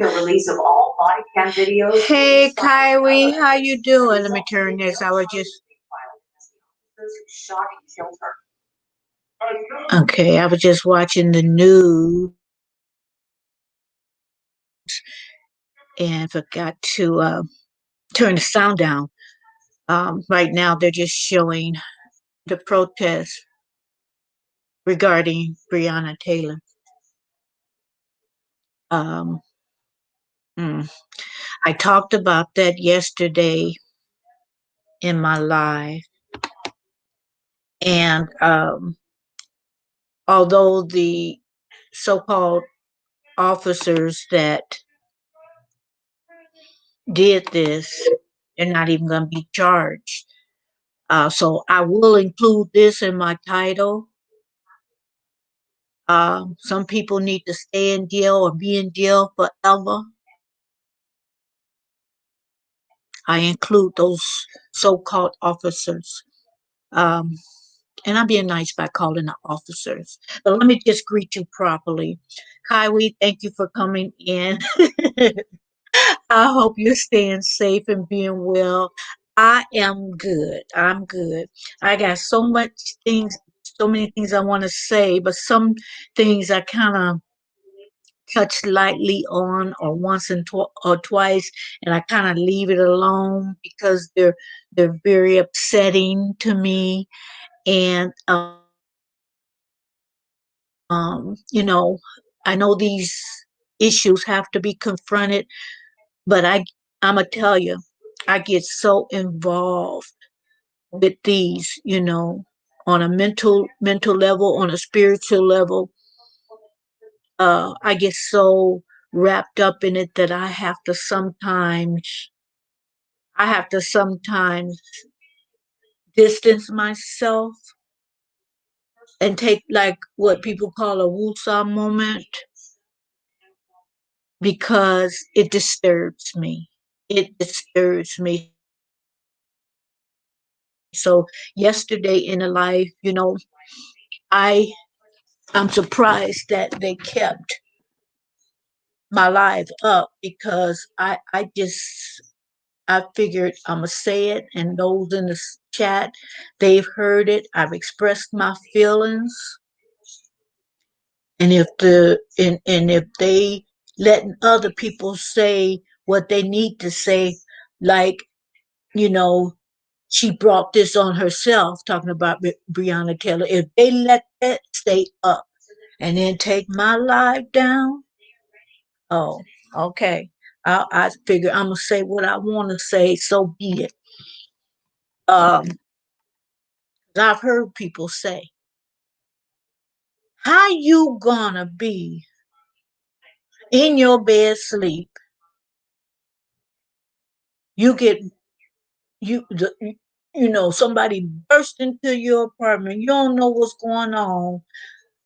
the release of all body cam videos. Hey, Kylie, how you doing? Let me turn this. I was just okay. I was just watching the news and forgot to turn the sound down. Right now, they're just showing the protest regarding Breonna Taylor. Um, mm, I talked about that yesterday in my live, and although the so-called officers that did this, they're not even going to be charged. So I will include this in my title. Some people need to stay in jail or be in jail forever. I include those so-called officers. Um, and I'm being nice by calling them officers. But let me just greet you properly. Kylie, thank you for coming in. I hope you're staying safe and being well. I am good. I'm good. I got so many things I want to say, but some things I kind of touch lightly on or once or twice, and I kind of leave it alone because they're very upsetting to me. And you know, I know these issues have to be confronted, but I'm gonna tell you, I get so involved with these, on a mental level, on a spiritual level. I get so wrapped up in it that I have to sometimes distance myself and take like what people call a woosah moment because it disturbs me. It disturbs me. So yesterday in a life, I I'm surprised that they kept my life up because I figured I'm gonna say it, and those in the chat, they've heard it. I've expressed my feelings, and if they letting other people say what they need to say, like you know, she brought this on herself, talking about Breonna Taylor. If they let that stay up and then take my life down, oh, okay. I figure I'm gonna say what I want to say. So be it. Um, I've heard people say, "How you gonna be in your bed sleep? You get you the, somebody burst into your apartment. You don't know what's going on.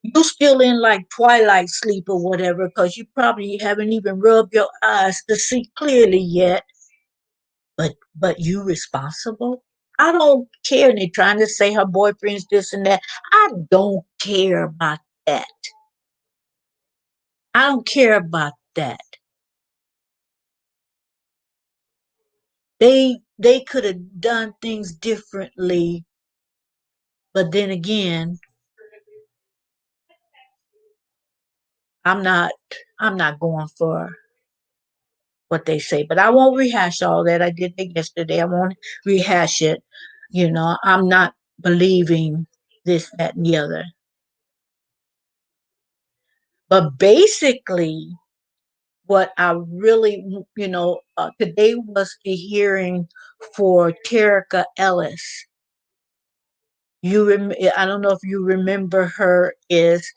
You still in like twilight sleep or whatever because you probably haven't even rubbed your eyes to see clearly yet. But you responsible? I don't care." And they're trying to say her boyfriend's this and that. I don't care about that. I don't care about that. They could have done things differently, but then again, I'm not I'm not going for what they say. But I won't rehash all that. I did that yesterday. I won't rehash it. I'm not believing this, that, and the other. But basically, what I really, today was the hearing for Terica Ellis. I don't know if you remember her. Is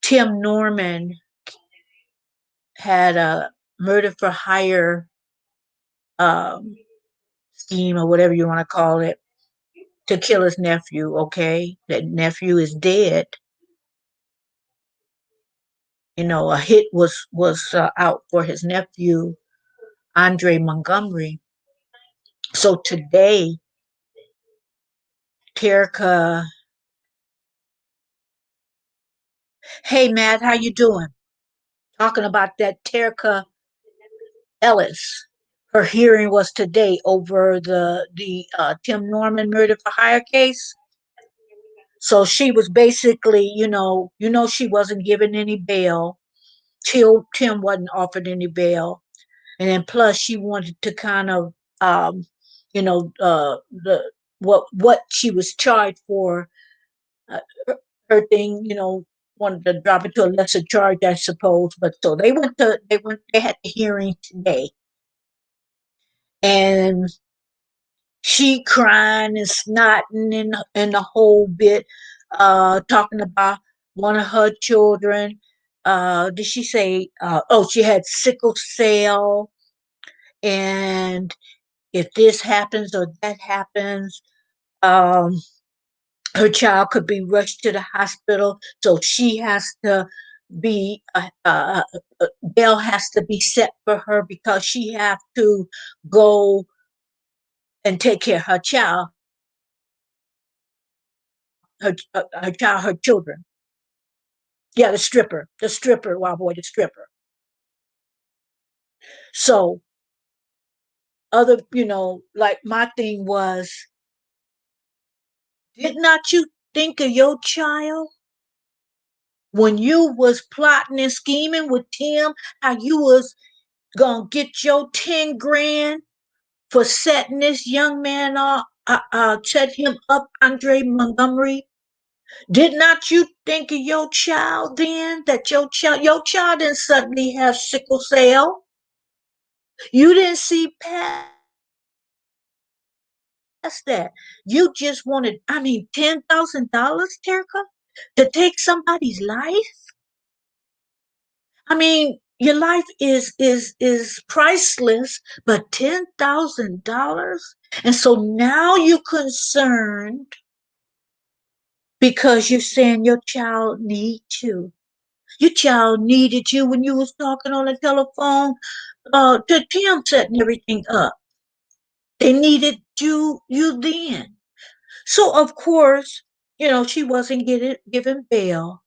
Tim Norman had a murder for hire um, scheme or whatever you want to call it to kill his nephew. Okay, that nephew is dead. A hit was out for his nephew, Andre Montgomery. So today, Terica, hey Matt, how you doing? talking about that Terica Ellis. Her hearing was today over the Tim Norman murder for hire case. So she was basically, she wasn't given any bail. Tim wasn't offered any bail, and then plus she wanted to kind of, the what she was charged for, uh, her thing, wanted to drop it to a lesser charge, I suppose. But so they had the hearing today, and she crying and snotting and the whole bit, talking about one of her children. Did she say? Oh, she had sickle cell, and if this happens or that happens, um, her child could be rushed to the hospital. So she has to be bail has to be set for her because she have to go and take care of her child, her children. Yeah, the stripper, wow boy, the stripper. So like my thing was, did not you think of your child when you was plotting and scheming with Tim, how you was gonna get your 10 grand for setting this young man up, set him up, Andre Montgomery? Did not you think of your child then? That your child didn't suddenly have sickle cell. You didn't see past that. You just wanted, I mean, $10,000, Terica, to take somebody's life. I mean, your life is priceless, but $10,000, and so now you're concerned because you're saying your child needs you. Your child needed you when you was talking on the telephone to Tim, setting everything up. They needed you then. So of course, she wasn't given bail.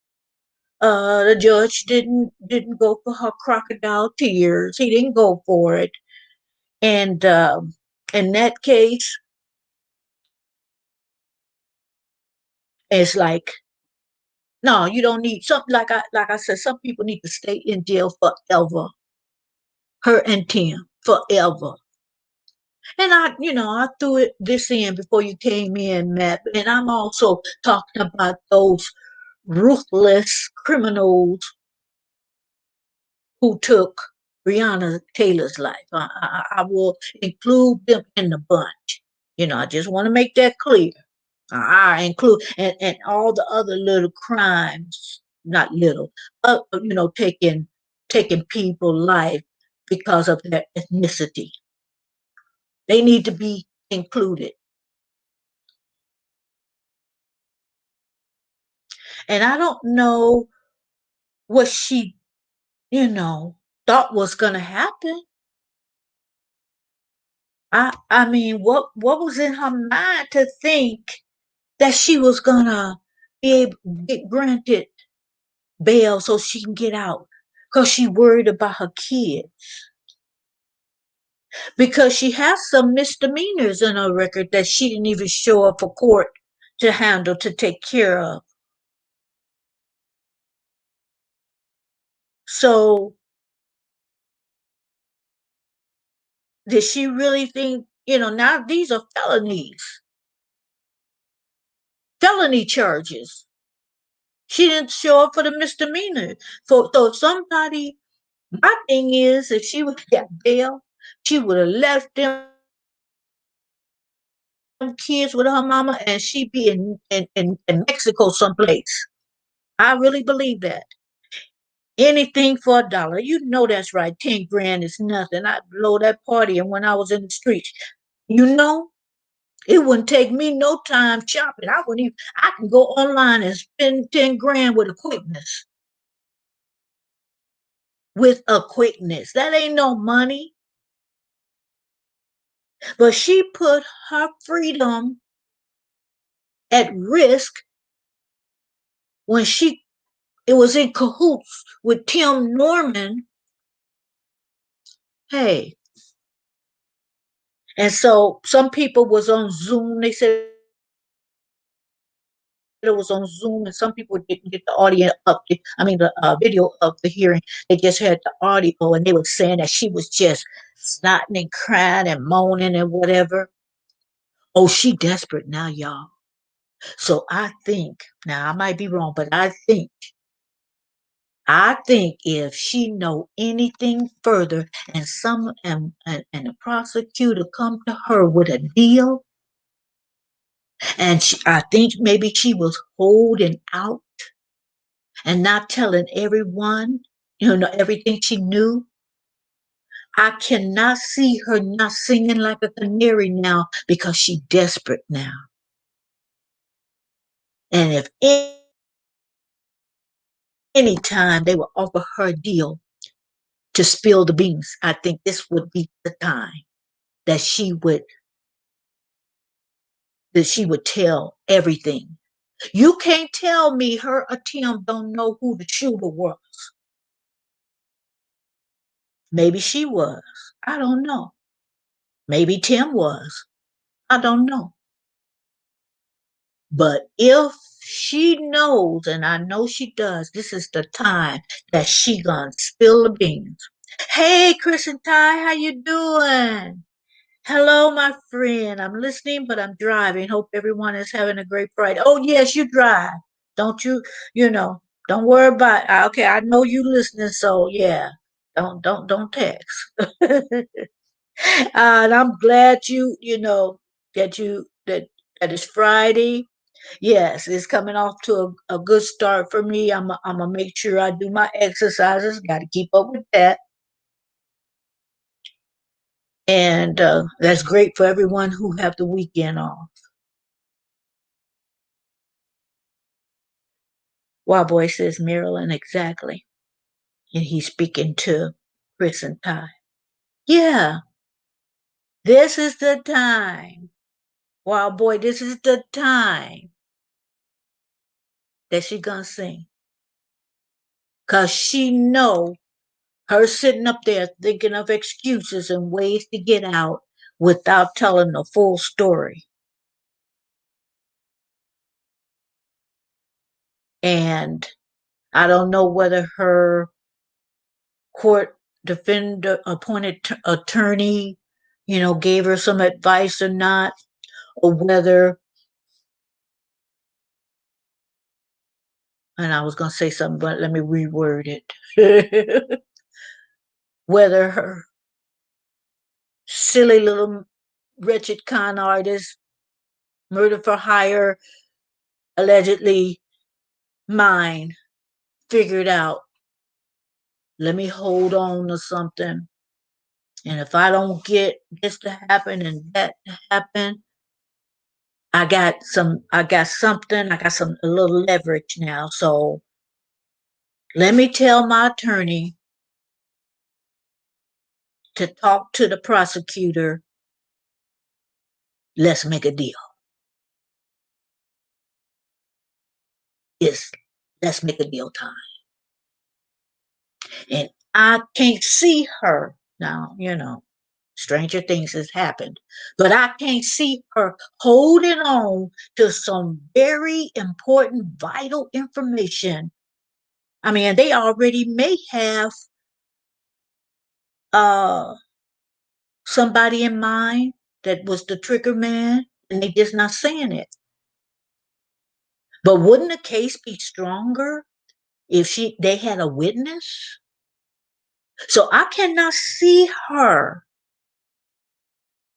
The judge didn't go for her crocodile tears. He didn't go for it. And in that case, it's like, no, you don't need something, like I said. Some people need to stay in jail forever. Her and Tim forever. And I threw this in before you came in, Matt. And I'm also talking about those ruthless criminals who took Breonna Taylor's life. I will include them in the bunch. I just want to make that clear. I include and all the other little crimes, not little, taking people's life because of their ethnicity. They need to be included. And I don't know what she, you know, thought was gonna happen. I mean, what was in her mind to think that she was gonna be able get granted bail so she can get out because she worried about her kids, because she has some misdemeanors in her record that she didn't even show up for court to handle, to take care of. So did she really think, now these are felony charges. She didn't show up for the misdemeanor. So if somebody, my thing is, if she would have got bail, she would have left them kids with her mama, and she'd be in Mexico someplace. I really believe that. Anything for a dollar. You know that's right. 10 grand is nothing. I'd blow that party. And when I was in the streets, you know, it wouldn't take me no time shopping. I wouldn't even, I can go online and spend 10 grand with a quickness. With a quickness. That ain't no money. But she put her freedom at risk when she It was in cahoots with Tim Norman. Hey, and so some people was on Zoom. They said it was on Zoom, and some people didn't get the audio up. I mean, the video of the hearing. They just had the audio, and they were saying that she was just snotting and crying and moaning and whatever. Oh, she desperate now, y'all. So I think now I might be wrong, but I think if she know anything further, and and the prosecutor come to her with a deal, and I think maybe she was holding out and not telling everyone, everything she knew. I cannot see her not singing like a canary now because she desperate now. And if any time they would offer her a deal to spill the beans, I think this would be the time that that she would that she would tell everything. You can't tell me her or Tim don't know who the shooter was. Maybe she was. I don't know. Maybe Tim was. I don't know. But if she knows, and I know she does, this is the time that she gonna spill the beans. Hey, Chris and Ty, how you doing? Hello, my friend. I'm listening, but I'm driving. Hope everyone is having a great Friday. Oh, yes, you drive. Don't you, you know, don't worry about okay, I know you listening, so yeah. Don't text. And I'm glad that that it's Friday. Yes, it's coming off to a good start for me. I'm gonna make sure I do my exercises. Got to keep up with that, and that's great for everyone who have the weekend off. Wow, boy says Marilyn exactly, and he's speaking to Chris and Ty. Yeah, this is the time. Wow, boy, this is the time that she gonna sing, cause she know her sitting up there thinking of excuses and ways to get out without telling the full story. And I don't know whether her court defender appointed attorney, gave her some advice or not, or whether, and I was going to say something, but let me reword it. Whether her silly little wretched con artist, murder for hire, allegedly mine, figured out, let me hold on to something. And if I don't get this to happen and that to happen, I got some a little leverage now. So let me tell my attorney to talk to the prosecutor. Let's make a deal. It's let's make a deal time. And I can't see her now, stranger things has happened. But I can't see her holding on to some very important, vital information. I mean, they already may have uh somebody in mind that was the trigger man, and they just not saying it. But wouldn't the case be stronger if they had a witness? So I cannot see her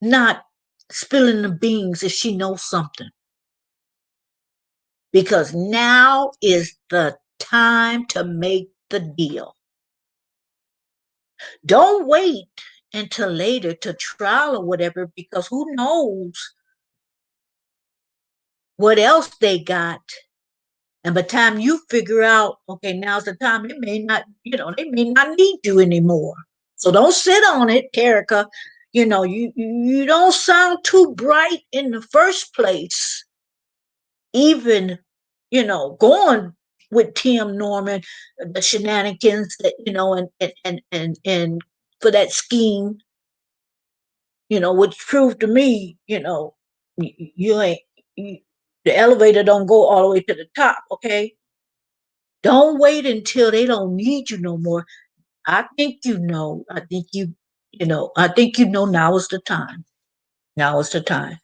not spilling the beans if she knows something. Because now is the time to make the deal. Don't wait until later to trial or whatever, because who knows what else they got. And by the time you figure out, okay, now's the time, they may not need you anymore. So don't sit on it, Terica. You don't sound too bright in the first place. Even, going. with Tim Norman, the shenanigans that and for that scheme, which proved to me, you ain't you, the elevator don't go all the way to the top. Okay, don't wait until they don't need you no more. I think you know. I think I think now is the time. Now is the time.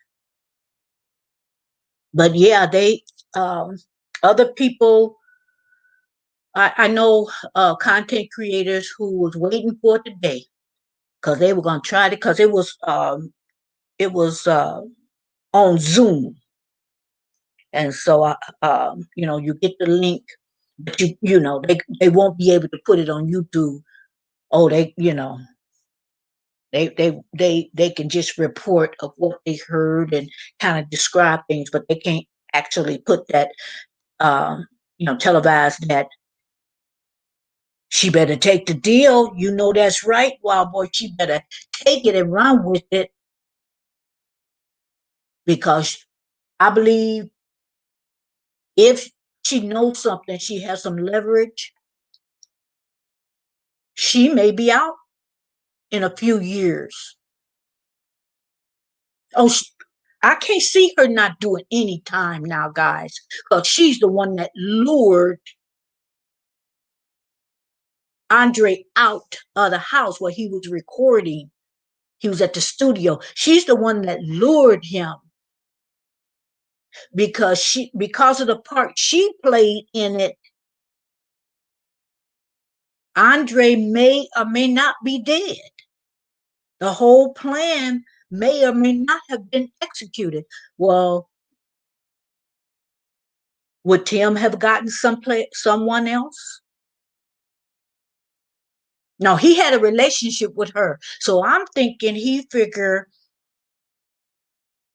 But yeah, they other people. I know content creators who was waiting for today because they were gonna try it because it was on Zoom, and so you get the link, but they won't be able to put it on YouTube. Oh, they can just report of what they heard and kind of describe things, but they can't actually put that televise that she better take the deal. That's right, Wild Boy. She better take it and run with it because I believe if she knows something, she has some leverage, she may be out in a few years. Oh, I can't see her not doing any time now, guys, because she's the one that lured Andre out of the house where he was recording. He was at the studio. She's the one that lured him because of the part she played in it. Andre may or may not be dead. The whole plan may or may not have been executed. Well, would Tim have gotten someone else? No, he had a relationship with her. So I'm thinking he figured,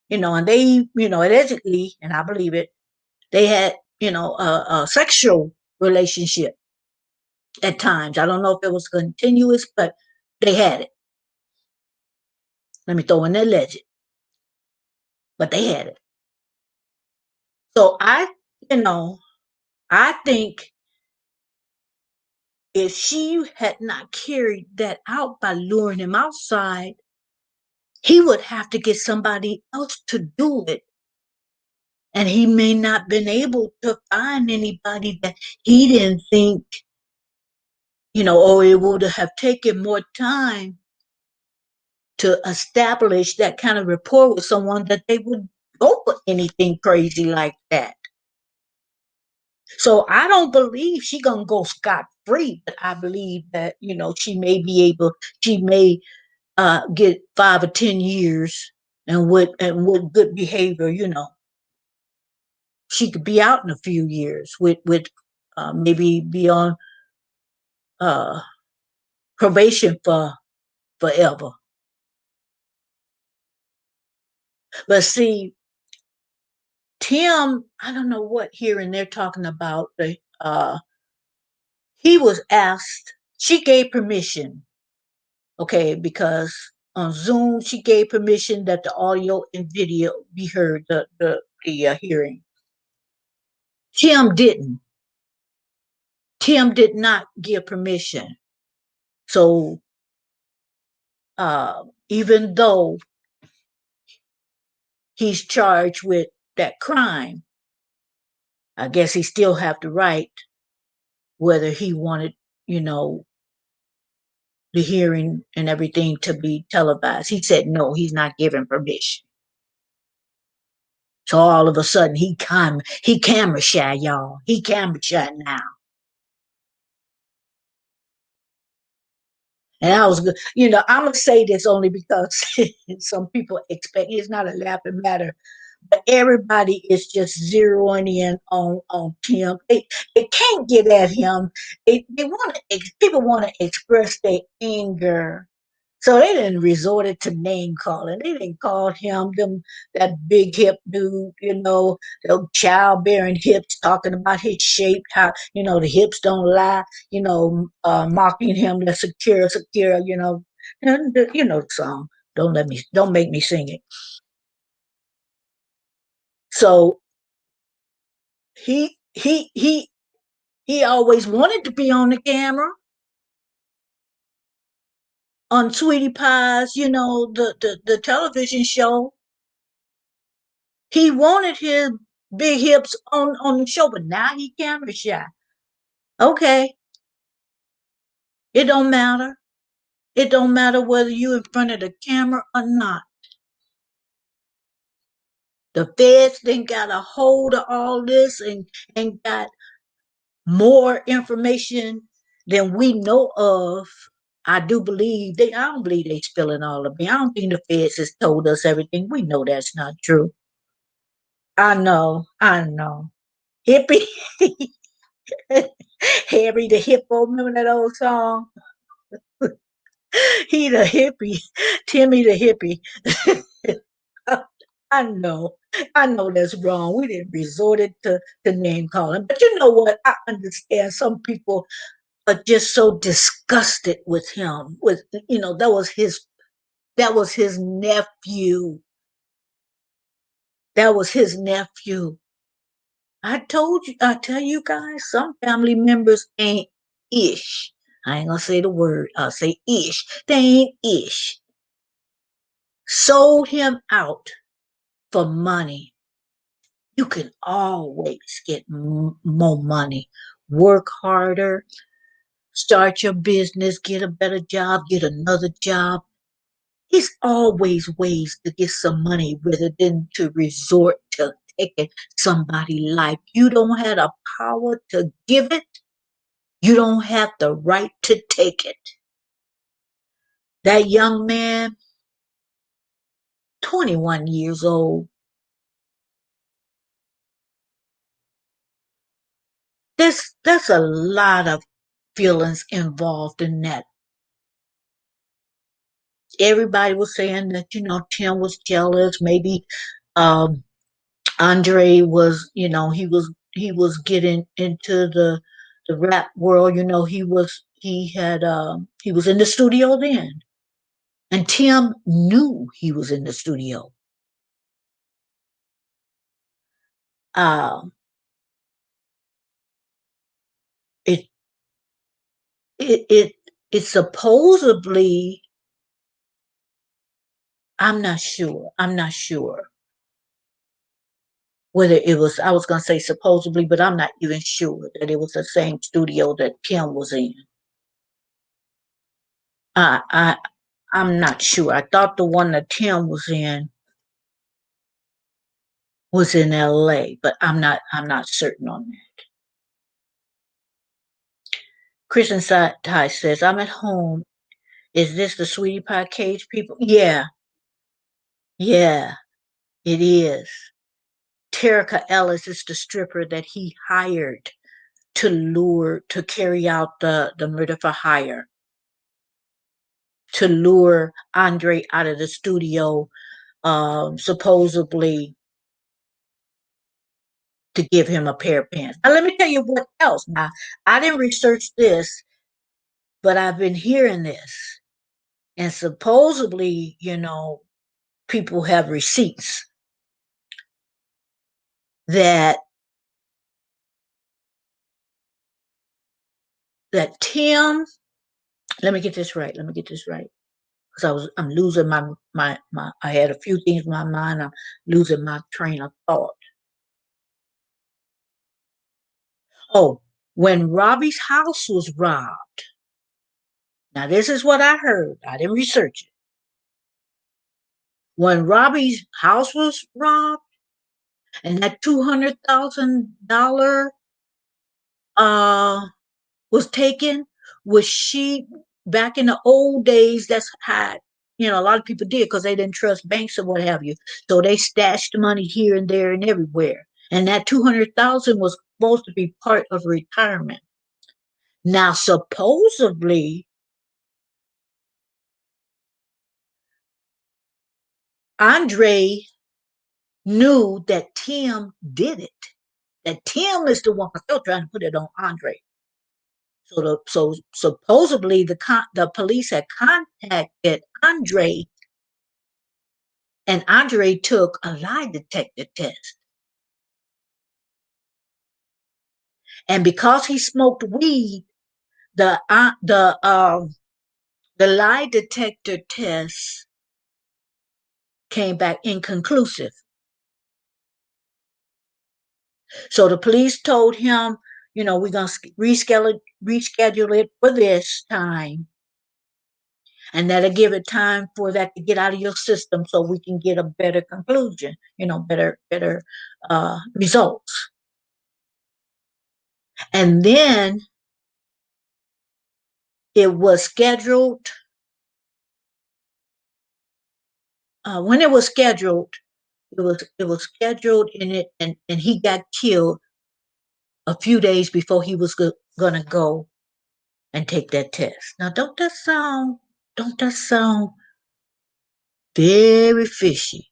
and they, allegedly, and I believe it, they had, a sexual relationship at times. I don't know if it was continuous, but they had it. Let me throw in the alleged, but they had it. So I think if she had not carried that out by luring him outside, he would have to get somebody else to do it. And he may not been able to find anybody that he didn't think, or it would have taken more time to establish that kind of rapport with someone that they would go for anything crazy like that. So I don't believe she gonna go scot free, but I believe that she may get 5 or 10 years, and with good behavior, she could be out in a few years with maybe be on uh, probation for forever. But see, Tim, I don't know what here and they're talking about. He was asked. She gave permission, okay, because on Zoom she gave permission that the audio and video be heard. The hearing. Tim didn't. Tim did not give permission. So even though he's charged with that crime, I guess he still have the right whether he wanted, you know, the hearing and everything to be televised. He said no, he's not giving permission. So all of a sudden he camera shy, y'all. He camera shy now. And I was good. I'm gonna say this only because some people expect it's not a laughing matter, but everybody is just zeroing in on Tim. They can't get at him. They want to. People want to express their anger, so they didn't resorted to name calling. They didn't call him that big hip dude, the childbearing hips, talking about his shape, how the hips don't lie, mocking him, the secure, the song. Don't make me sing it. So he He always wanted to be on the camera on Sweetie Pie's, the television show. He wanted his big hips on the show, but now he camera shy. Okay, it don't matter. It don't matter whether you in front of the camera or not. The feds then got a hold of all this and got more information than we know of. I do believe they. I don't believe they spilling all of it. I don't think the feds has told us everything. We know that's not true. I know. I know. Hippie, Harry the Hippo. Remember that old song? He the hippie. Timmy the hippie. I know. I know that's wrong. We didn't resort it to name calling. But you know what? I understand some people are just so disgusted with him. That was his nephew. That was his nephew. I tell you guys, some family members ain't ish. I ain't gonna say the word. I'll say ish. They ain't ish. Sold him out for money. You can always get more money. Work harder, start your business, get a better job, get another job. It's always ways to get some money rather than to resort to taking somebody's life. You don't have the power to give it. You don't have the right to take it. That young man, 21 years old, that's a lot of feelings involved in that. Everybody was saying that, Tim was jealous. Maybe um, Andre was, he was getting into the rap world. He was in the studio then, and Tim knew he was in the studio. Uh, it it it it supposedly. I'm not sure. I'm not sure whether it was. I was gonna say supposedly, but I'm not even sure that it was the same studio that Tim was in. I I'm not sure. I thought the one that Tim was in LA, but I'm not certain on that. Kristen Ty says, I'm at home. Is this the Sweetie Pie Cage people? Yeah, yeah, it is. Terica Ellis is the stripper that he hired to carry out the murder for hire, to lure Andre out of the studio, supposedly to give him a pair of pants. Now, let me tell you what else. Now, I didn't research this, but I've been hearing this. And supposedly, people have receipts that Tim, let me get this right. Let me get this right. Because I'm losing I had a few things in my mind. I'm losing my train of thought. Oh, when Robbie's house was robbed. Now, this is what I heard. I didn't research it. When Robbie's house was robbed and that $200,000 uh was taken, was she back in the old days? That's how a lot of people did because they didn't trust banks or what have you. So they stashed money here and there and everywhere. And that 200,000 was supposed to be part of retirement. Now, supposedly, Andre knew that Tim did it. That Tim is the one. I'm still trying to put it on Andre. So supposedly the police had contacted Andre, and Andre took a lie detector test. And because he smoked weed, the uh, the um the lie detector test came back inconclusive. So the police told him, we're gonna reschedule it for this time, and that'll give it time for that to get out of your system, so we can get a better conclusion. Better results. And then it was scheduled. When it was scheduled, it was scheduled, and he got killed a few days before he was gonna go and take that test. Now, don't that sound very fishy?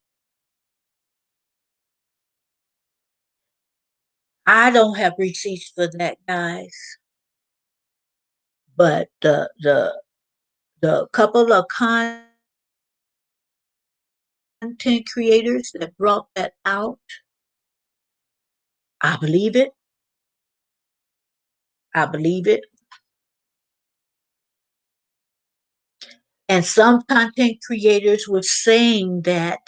I don't have receipts for that, guys, but the couple of content creators that brought that out, I believe it. I believe it. And some content creators were saying that,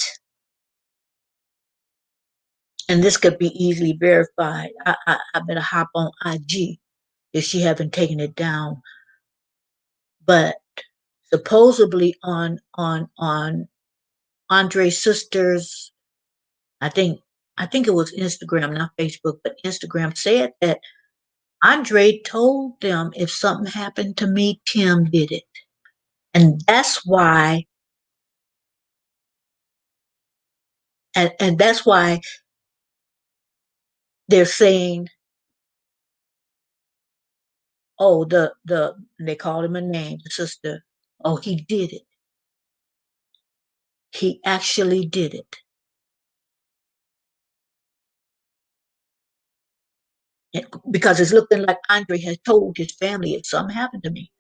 and this could be easily verified. I better hop on IG if she haven't taken it down. But supposedly on Andre's sister's, I think I think it was Instagram, not Facebook, but Instagram, said that Andre told them, if something happened to me, Tim did it. And that's why they're saying, oh, they called him a name, the sister. Oh, he did it. He actually did it. Because it's looking like Andre has told his family if something happened to me.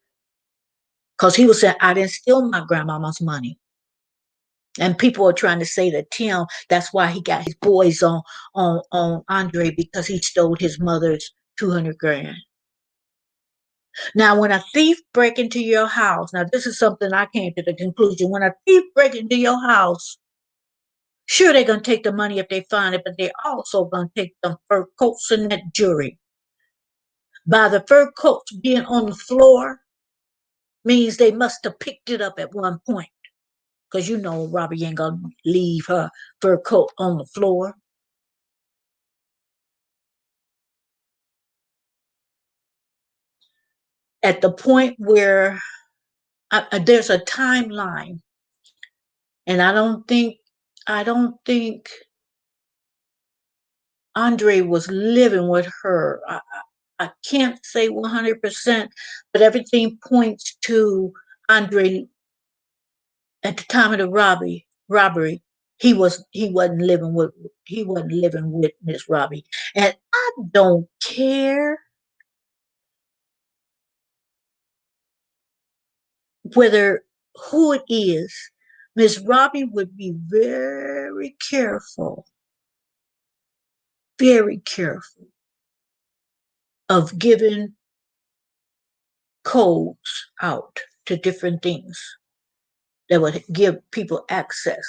Because he was saying, I didn't steal my grandmama's money. And people are trying to say that Tim, that's why he got his boys on Andre, because he stole his mother's 200 grand. Now, when a thief break into your house, now this is something I came to the conclusion. When a thief break into your house, sure, they're going to take the money if they find it, but they're also going to take the fur coats and that jewelry. By the fur coats being on the floor means they must have picked it up at one point. Because Robbie ain't going to leave her fur coat on the floor. At the point where there's a timeline, and I don't think Andre was living with her. I can't say 100%, but everything points to Andre at the time of the robbery. He wasn't living with Miss Robbie, and I don't care whether who it is. Miss Robbie would be very careful of giving codes out to different things that would give people access.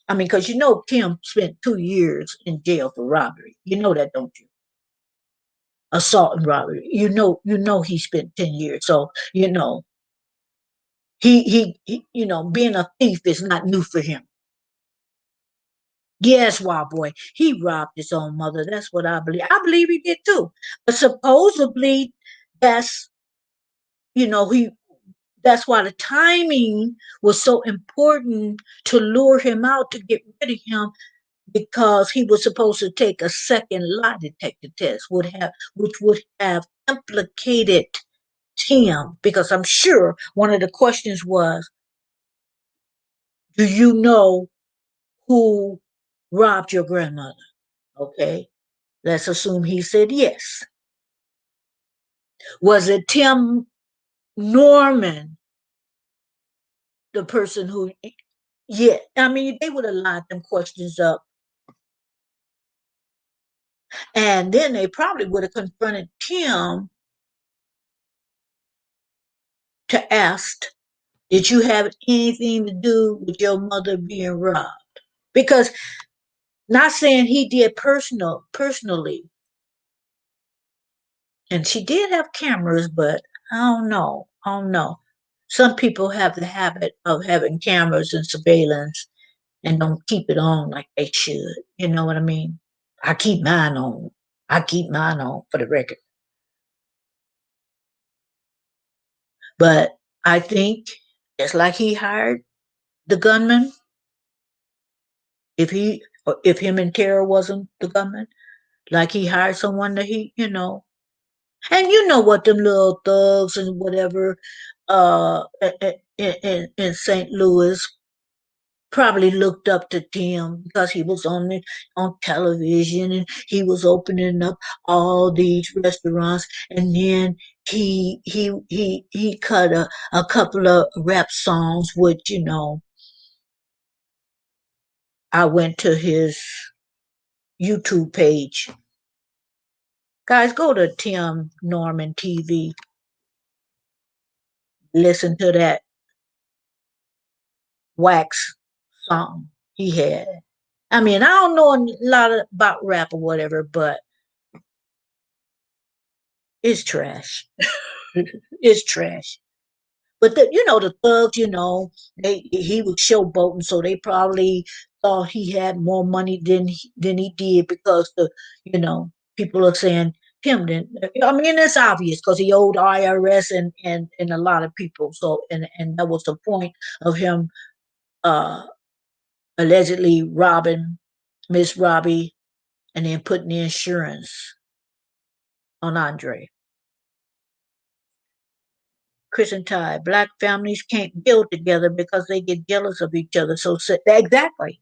I mean, because Kim spent 2 years in jail for robbery. You know that, don't you? Assault and robbery. You know he spent 10 years. So being a thief is not new for him. Yes, Wild Boy, he robbed his own mother. That's what I believe. I believe he did too. But supposedly, that's he that's why the timing was so important to lure him out, to get rid of him, because he was supposed to take a second lie detector test, which would have implicated Tim, because I'm sure one of the questions was, do you know who robbed your grandmother? Okay, let's assume he said yes. Was it Tim Norman, the person who? Yeah, I mean, they would have lined them questions up. And then they probably would have confronted Tim to ask, did you have anything to do with your mother being robbed? Because not saying he did personally, and she did have cameras, but I don't know. I don't know. Some people have the habit of having cameras and surveillance and don't keep it on like they should. You know what I mean? I keep mine on. I keep mine on for the record. But I think just like he hired the gunman, if him and Tara wasn't the gunman, like he hired someone that and you know what them little thugs and whatever in St. Louis probably looked up to Tim because he was on television and he was opening up all these restaurants, and then he cut a couple of rap songs, which I went to his YouTube page. Guys, go to Tim Norman TV, listen to that wax song he had. I mean, I don't know a lot about rap or whatever, but it's trash. It's trash. But the thugs, he was showboating, so they probably thought he had more money than he did because people are saying him. Then I mean, it's obvious because he owed IRS and a lot of people. So and that was the point of him uh allegedly robbing Miss Robbie and then putting the insurance on Andre. Chris and Ty, black families can't build together because they get jealous of each other. Exactly.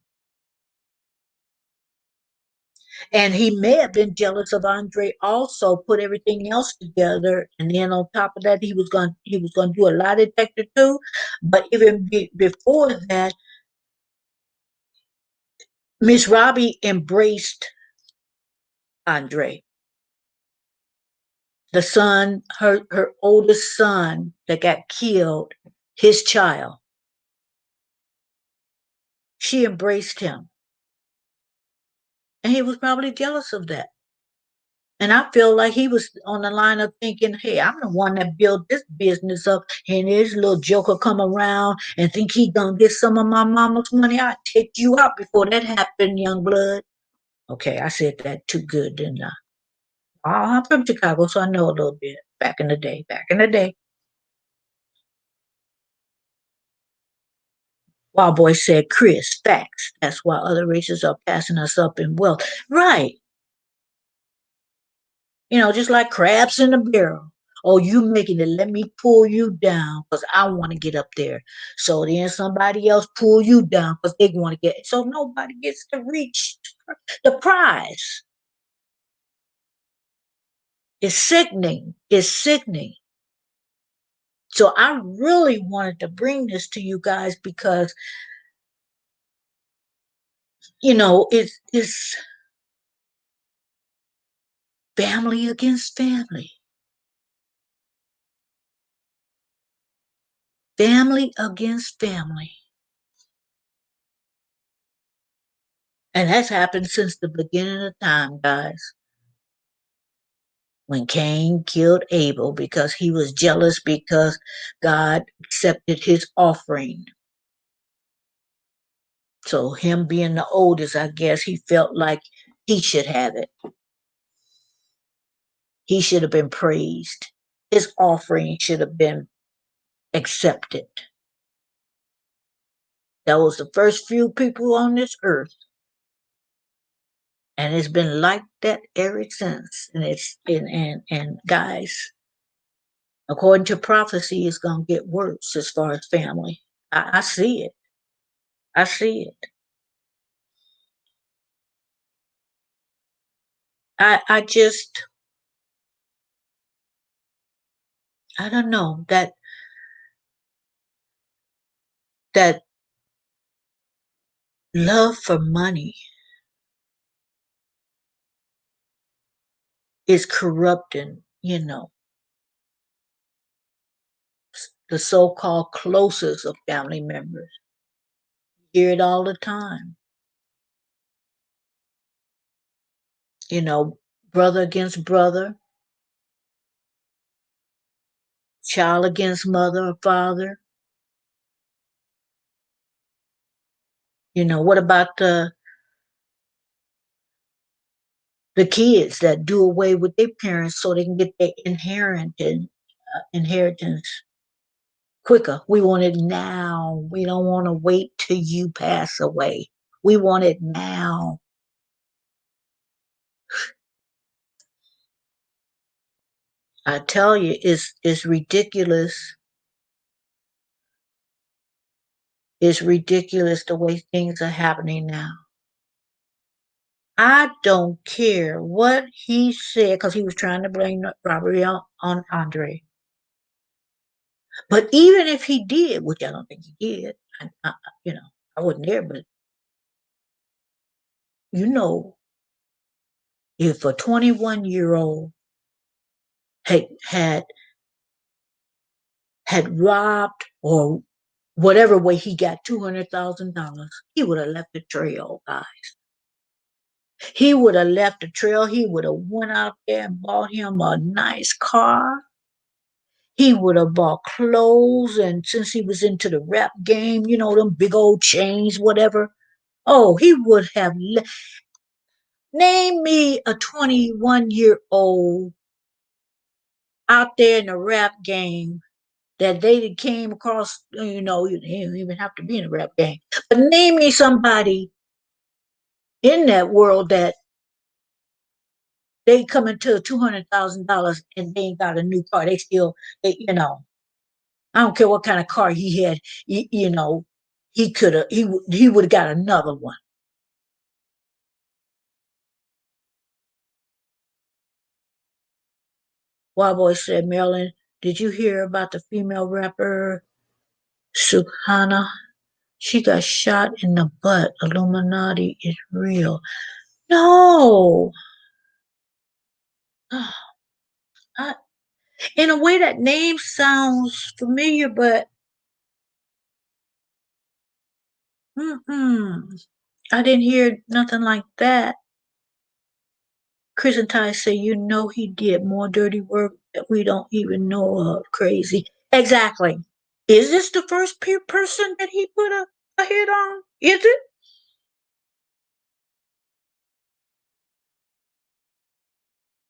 And he may have been jealous of Andre also, put everything else together. And then on top of that, he was going to do a lie detector too. But even before that, Miss Robbie embraced Andre, the son, her oldest son that got killed, his child. She embraced him. And he was probably jealous of that. And I feel like he was on the line of thinking, hey, I'm the one that built this business up. And this little joker come around and think he gonna get some of my mama's money. I'll take you out before that happened, young blood. Okay, I said that too good, didn't I? Oh, I'm from Chicago, so I know a little bit. Back in the day, back in the day. Wild Boy said, Chris, facts. That's why other races are passing us up in wealth. Right. Just like crabs in a barrel. Oh, you making it, let me pull you down because I want to get up there. So then somebody else pull you down because they want to get, so nobody gets to reach the prize. It's sickening. It's sickening. So I really wanted to bring this to you guys because, it's family against family. Family against family. And that's happened since the beginning of time, guys. When Cain killed Abel because he was jealous because God accepted his offering. So, him being the oldest, I guess he felt like he should have it. He should have been praised. His offering should have been accepted. That was the first few people on this earth. And it's been like that ever since. And guys, according to prophecy, it's gonna get worse as far as family. I see it. I see it. I just I don't know that love for money is corrupting, the so-called closest of family members. You hear it all the time. You know, brother against brother, child against mother or father. What about the kids that do away with their parents so they can get their inheritance quicker? We want it now. We don't want to wait till you pass away. We want it now. I tell you, it's ridiculous. It's ridiculous the way things are happening now. I don't care what he said because he was trying to blame the robbery on Andre. But even if he did, which I don't think he did, you know, I wasn't there, but you know, if a 21-year-old had had robbed or whatever way he got $200,000, he would have left a trail, guys. He would have left a trail. He would have went out there and bought him a nice car. He would have bought clothes, and since he was into the rap game, them big old chains, whatever. Oh, he would have. Name me a 21-year-old out there in the rap game that they came across. You didn't even have to be in a rap game, but name me somebody in that world that they come into $200,000 and they ain't got a new car. They still, I don't care what kind of car he had. He could have, he would have got another one. Wild Boy said, Marilyn, did you hear about the female rapper Suhana? She got shot in the butt. Illuminati is real. No. I, in a way, that name sounds familiar, but I didn't hear nothing like that. Chris and Ty say, he did more dirty work that we don't even know of. Crazy. Exactly. Is this the first person that he put a hit on? Is it?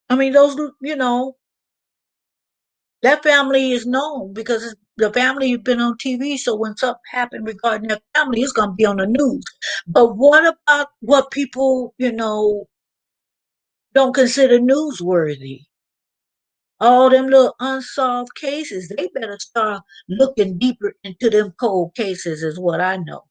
I mean, that family is known because the family has been on TV. So when something happened regarding that family, it's going to be on the news. But what about what people, don't consider newsworthy? All them little unsolved cases, they better start looking deeper into them cold cases, is what I know.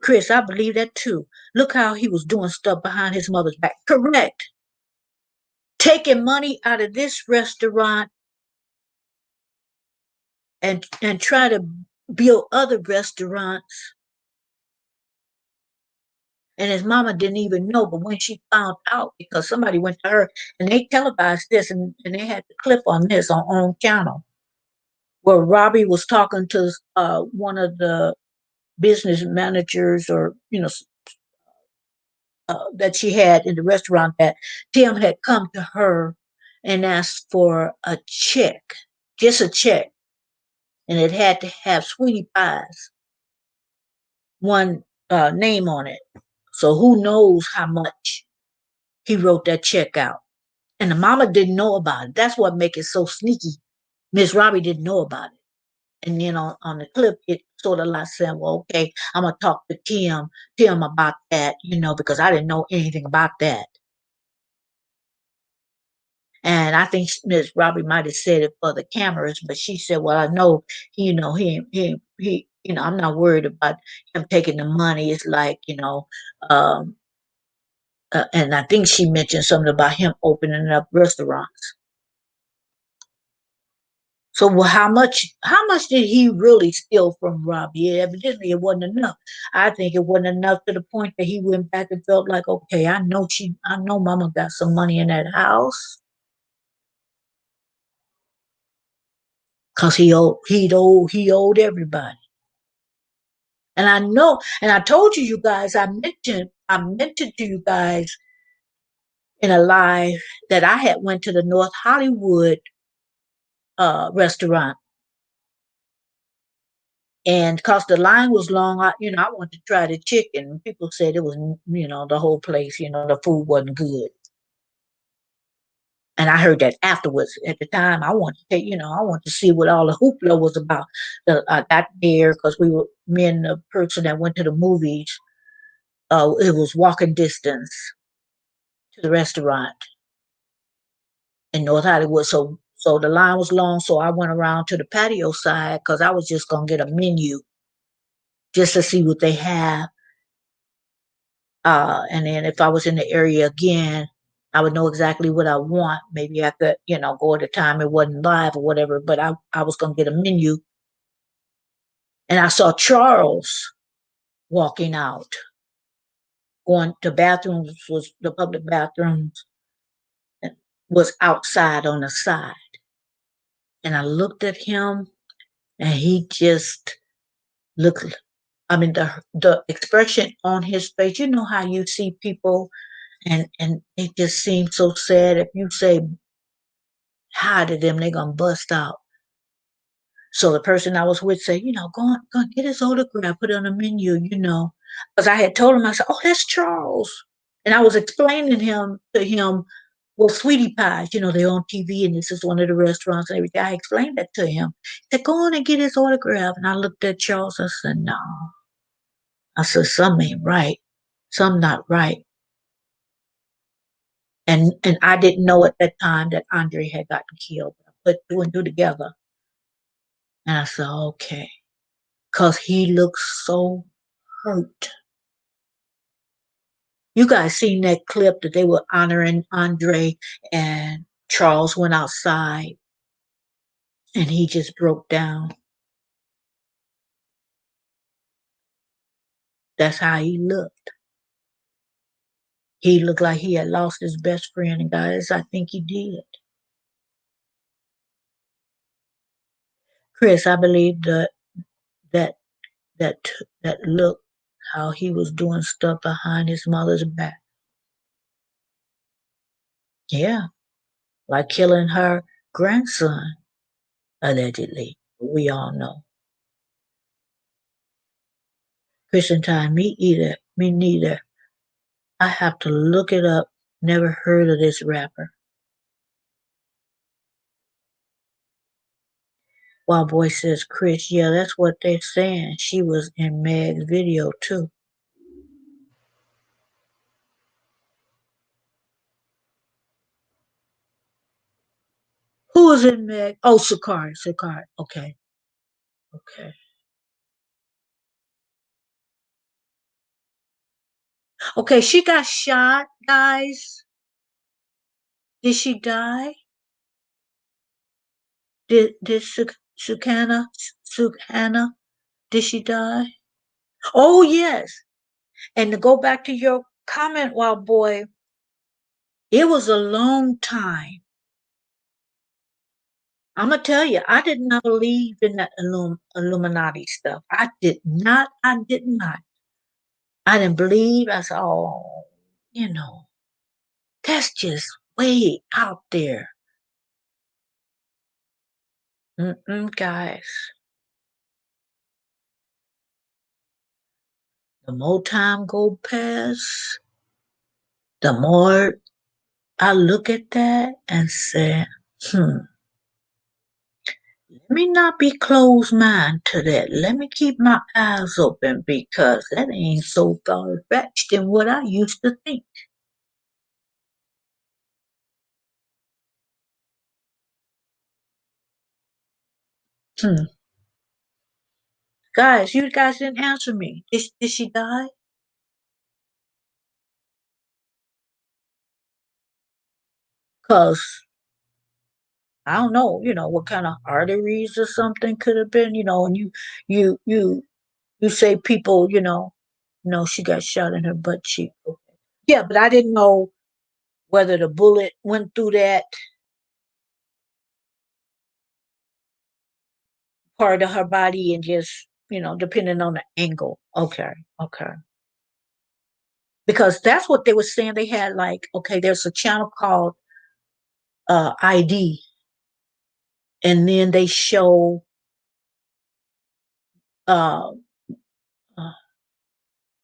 Chris, I believe that too. Look how he was doing stuff behind his mother's back. Correct. Taking money out of this restaurant and try to build other restaurants. And his mama didn't even know, but when she found out, because somebody went to her and they televised this and they had the clip on this on channel where Robbie was talking to one of the business managers or that she had in the restaurant, that Tim had come to her and asked for a check, just a check, and it had to have Sweetie Pie's one name on it. So who knows how much he wrote that check out. And the mama didn't know about it. That's what makes it so sneaky. Miss Robbie didn't know about it. And then on the clip, it sort of like saying, well, okay, I'm going to talk to Tim about that, because I didn't know anything about that. And I think Miss Robbie might have said it for the cameras, but she said, well, I know, I'm not worried about him taking the money. It's like, and I think she mentioned something about him opening up restaurants. So how much did he really steal from Robbie? Evidently it wasn't enough. I think it wasn't enough to the point that he went back and felt like, okay, I know mama got some money in that house. Cause he owed everybody. And I know, and I told you guys, I mentioned to you guys in a live that I had went to the North Hollywood restaurant. And because the line was long, I wanted to try the chicken. People said it was, the whole place, the food wasn't good. And I heard that afterwards. At the time, I wanted to, I wanted to see what all the hoopla was about. I got there because me and the person that went to the movies, it was walking distance to the restaurant in North Hollywood. So the line was long. So I went around to the patio side because I was just gonna get a menu just to see what they have. And then if I was in the area again, I would know exactly what I want. Maybe I could, go at a time it wasn't live or whatever, but I was going to get a menu. And I saw Charles walking out, going to bathrooms, was the public bathrooms, and was outside on the side. And I looked at him and he just looked, I mean, the expression on his face, you know how you see people and it just seems so sad. If you say hi to them, they're gonna bust out. So the person I was with said, go on, get his autograph, put it on the menu, because I had told him, I said, oh, that's Charles, and I was explaining him to him. Well, sweetie pies, they're on TV, and this is one of the restaurants and everything. I explained that to him. He said, go on and get his autograph, and I looked at Charles. I said, no. I said, some ain't right, some not right. And I didn't know at that time that Andre had gotten killed. I put two and two together. And I said, okay. Because he looks so hurt. You guys seen that clip that they were honoring Andre and Charles went outside and he just broke down. That's how he looked. He looked like he had lost his best friend, and guys, I think he did. Chris, I believe that that that look how he was doing stuff behind his mother's back. Yeah, like killing her grandson, allegedly. We all know. Christian time, me either. Me neither. I have to look it up. Never heard of this rapper. Wild Boy says, Chris, yeah, that's what they're saying. She was in Meg's video too. Who was in Meg? Oh, Sakari. Sakari. Okay. Okay. Okay, she got shot, guys. Did she die? Did Sukhana, did she die? Oh yes. And to go back to your comment, Wild Boy, it was a long time. I'm gonna tell you, I did not believe in that Illuminati stuff. I did not. I did not. I didn't believe. I said, "Oh, that's just way out there." Guys, the more time go past, the more I look at that and say, "Hmm, let me not be closed mind to that. Let me keep my eyes open because that ain't so far fetched in what I used to think." Hmm. Guys, you guys didn't answer me. Did she die? Cause I don't know, what kind of arteries or something could have been, and you you you say people, no, she got shot in her butt cheek. Okay. Yeah, but I didn't know whether the bullet went through that part of her body and just, depending on the angle. Okay, okay. Because that's what they were saying. They had like, okay, there's a channel called ID, and then they show uh, uh,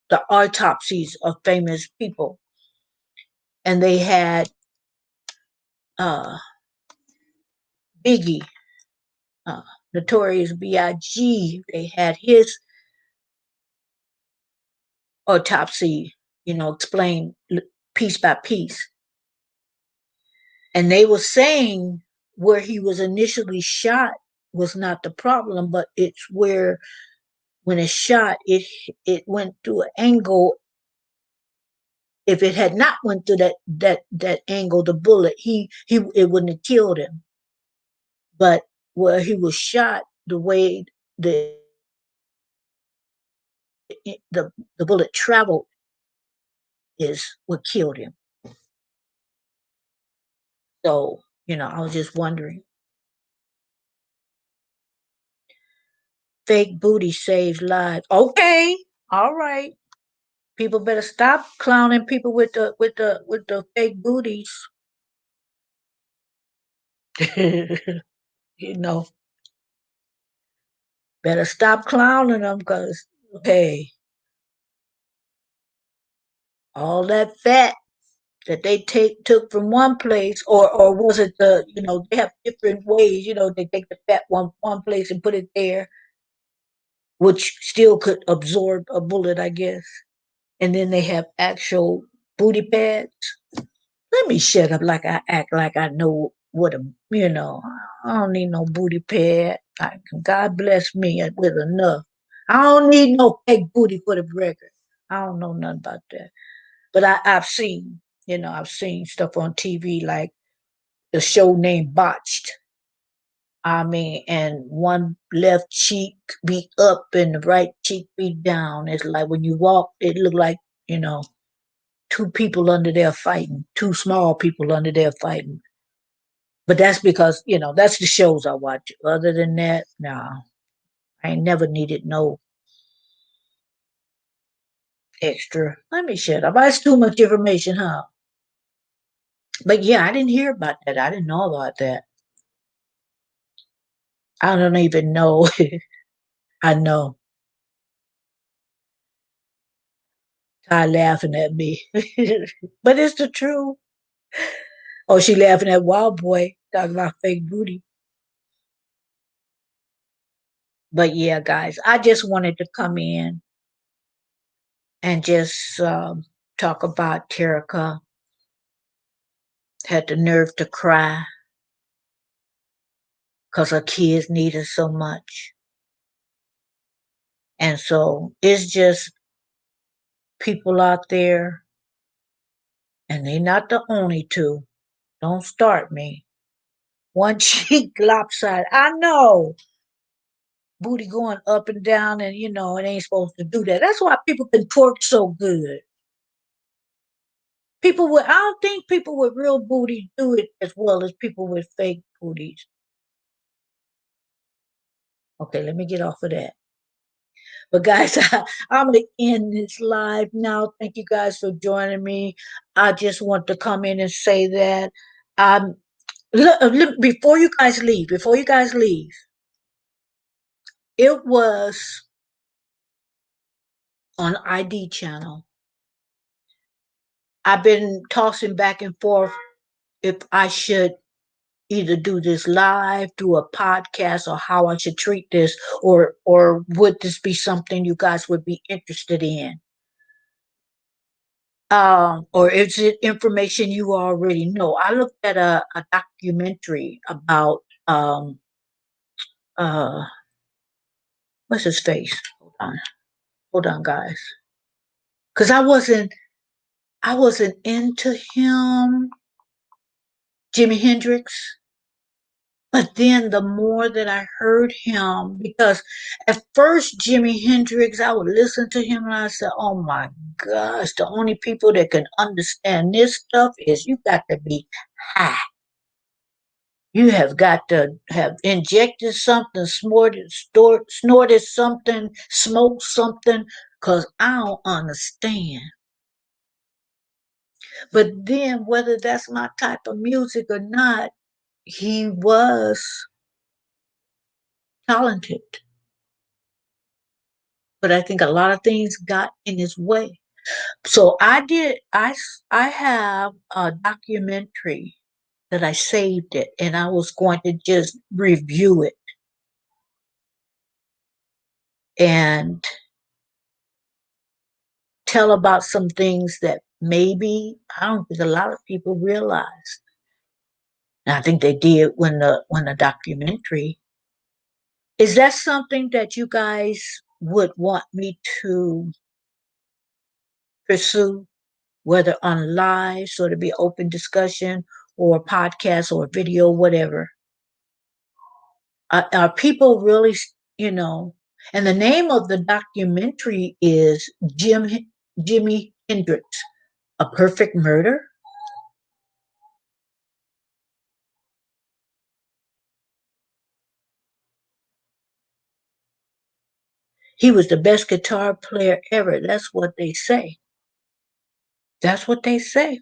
the autopsies of famous people, and they had uh, Biggie, uh, Notorious B.I.G. They had his autopsy, explained piece by piece, and they were saying where he was initially shot was not the problem, but it's where when it shot, it went through an angle. If it had not went through that angle, the bullet, he it wouldn't have killed him. But where he was shot, the way the the bullet traveled is what killed him. So, I was just wondering. Fake booty saves lives. Okay, all right. People better stop clowning people with the fake booties. you know, better stop clowning them because hey, all that fat that they took from one place, or was it they have different ways. They take the fat one place and put it there, which still could absorb a bullet, I guess. And then they have actual booty pads. Let me shut up like I act like I know what I don't need no booty pad. God bless me with enough. I don't need no fake booty for the record. I don't know nothing about that. But I've seen, I've seen stuff on TV like the show named Botched. I mean, and one left cheek be up and the right cheek be down. It's like when you walk, it looked like, you know, two people under there fighting, two small people under there fighting. But that's because, that's the shows I watch. Other than that, nah, I ain't never needed no extra. Let me shut up. That's too much information, huh? But yeah, I didn't hear about that. I didn't know about that. I don't even know. I know. Ty laughing at me. But it's the truth. Oh, she laughing at Wild Boy talking about fake booty. But yeah, guys, I just wanted to come in and just talk about Terica. Had the nerve to cry because her kids need her so much. And so it's just people out there, and they're not the only two. Don't start me. One cheek lopsided. I know booty going up and down, and it ain't supposed to do that. That's why people can twerk so good. I don't think people with real booty do it as well as people with fake booties. Okay, let me get off of that. But guys, I'm gonna end this live now. Thank you guys for joining me. I just want to come in and say that um before you guys leave, it was on ID channel. I've been tossing back and forth if I should either do this live, do a podcast, or how I should treat this, or would this be something you guys would be interested in? Or is it information you already know? I looked at a documentary about uh what's his face? Hold on, guys, because I wasn't into him, Jimi Hendrix. But then the more that I heard him, because at first Jimi Hendrix, I would listen to him and I said, oh my gosh, the only people that can understand this stuff is you got to be high. You have got to have injected something, snorted something, smoked something, because I don't understand. But then, whether that's my type of music or not, he was talented. But I think a lot of things got in his way. So I have a documentary that I saved it and I was going to just review it and tell about some things that maybe I don't think a lot of people realize. And I think they did when the documentary. Is that something that you guys would want me to pursue, whether on live, so to be open discussion, or podcast or video, whatever? Are people really, you know? And the name of the documentary is Jimi Hendrix, A Perfect Murder. He was the best guitar player ever. That's what they say. That's what they say.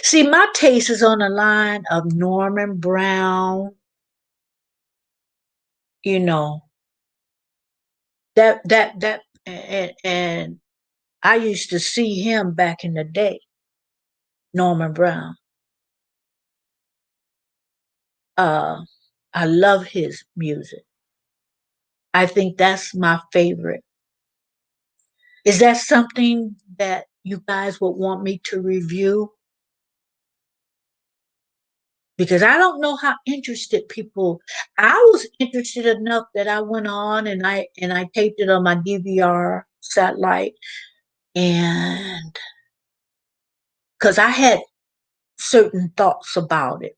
See, my taste is on the line of Norman Brown, you know, and I used to see him back in the day, Norman Brown. Uh, I love his music. I think that's my favorite. Is that something that you guys would want me to review? Because I don't know how interested people. I was interested enough that I went on and I taped it on my DVR satellite, and because I had certain thoughts about it,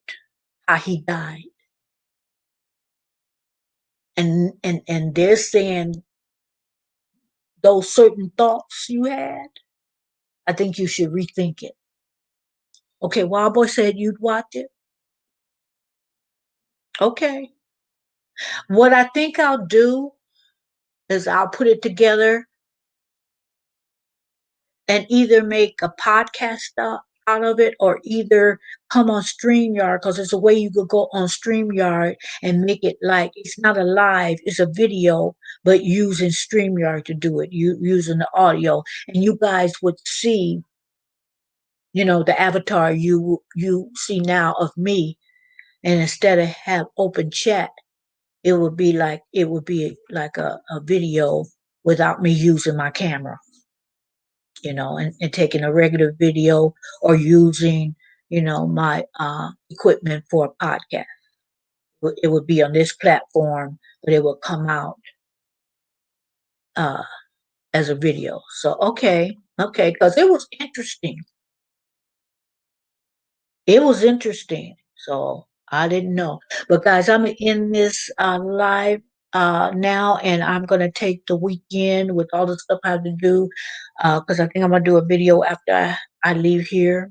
how he died, and they're saying those certain thoughts you had, I think you should rethink it. Okay, Wild Boy said you'd watch it. Okay, what I think I'll do is I'll put it together and either make a podcast out of it or either come on StreamYard because there's a way you could go on StreamYard and make it like it's not a live, it's a video, but using StreamYard to do it, using the audio. And you guys would see, the avatar you see now of me. And instead of have open chat, it would be like a video without me using my camera, and taking a regular video or using, my equipment for a podcast. It would be on this platform, but it would come out uh, as a video. So, okay, because it was interesting. It was interesting. So I didn't know. But guys, I'm in this live now, and I'm gonna take the weekend with all the stuff I have to do, because I think I'm gonna do a video after I leave here.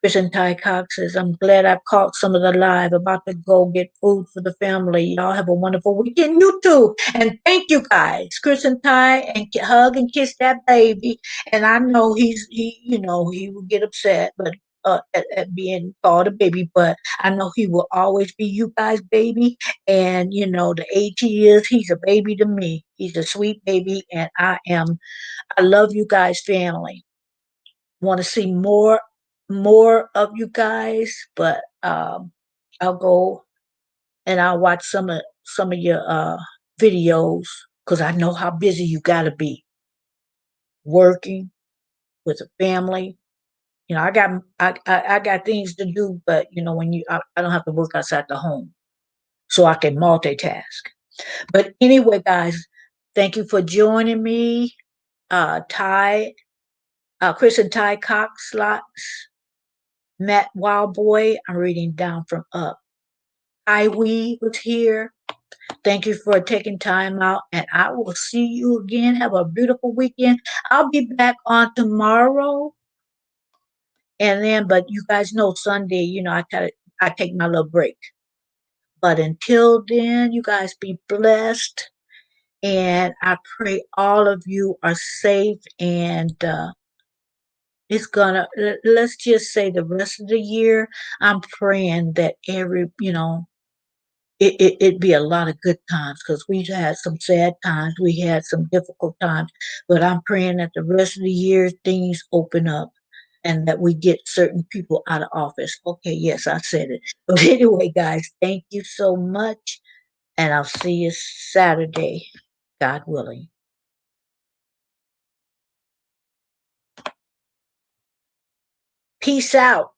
Kristen Ty Cox says, I'm glad I caught some of the live. About to go get food for the family. Y'all have a wonderful weekend. You too. And thank you guys. Kristen Ty, and hug and kiss that baby. And I know he will get upset, but at being called a baby, but I know he will always be you guys' baby. And the age he is, he's a baby to me. He's a sweet baby, and I love you guys, family. Want to see more of you guys, but I'll go and I'll watch some of your videos because I know how busy you got to be working with a family. I got things to do, but I don't have to work outside the home, so I can multitask. But anyway, guys, thank you for joining me. Chris and Ty Cox slots. Matt Wildboy, I'm reading down from up. Iwee was here. Thank you for taking time out, and I will see you again. Have a beautiful weekend. I'll be back on tomorrow, and then, but you guys know Sunday, I take my little break. But until then, you guys be blessed, and I pray all of you are safe. And it's gonna let's just say the rest of the year, I'm praying that it'd be a lot of good times because we've had some sad times, we had some difficult times, but I'm praying that the rest of the year things open up and that we get certain people out of office. Okay, yes, I said it. But anyway, guys, thank you so much, and I'll see you Saturday, God willing. Peace out.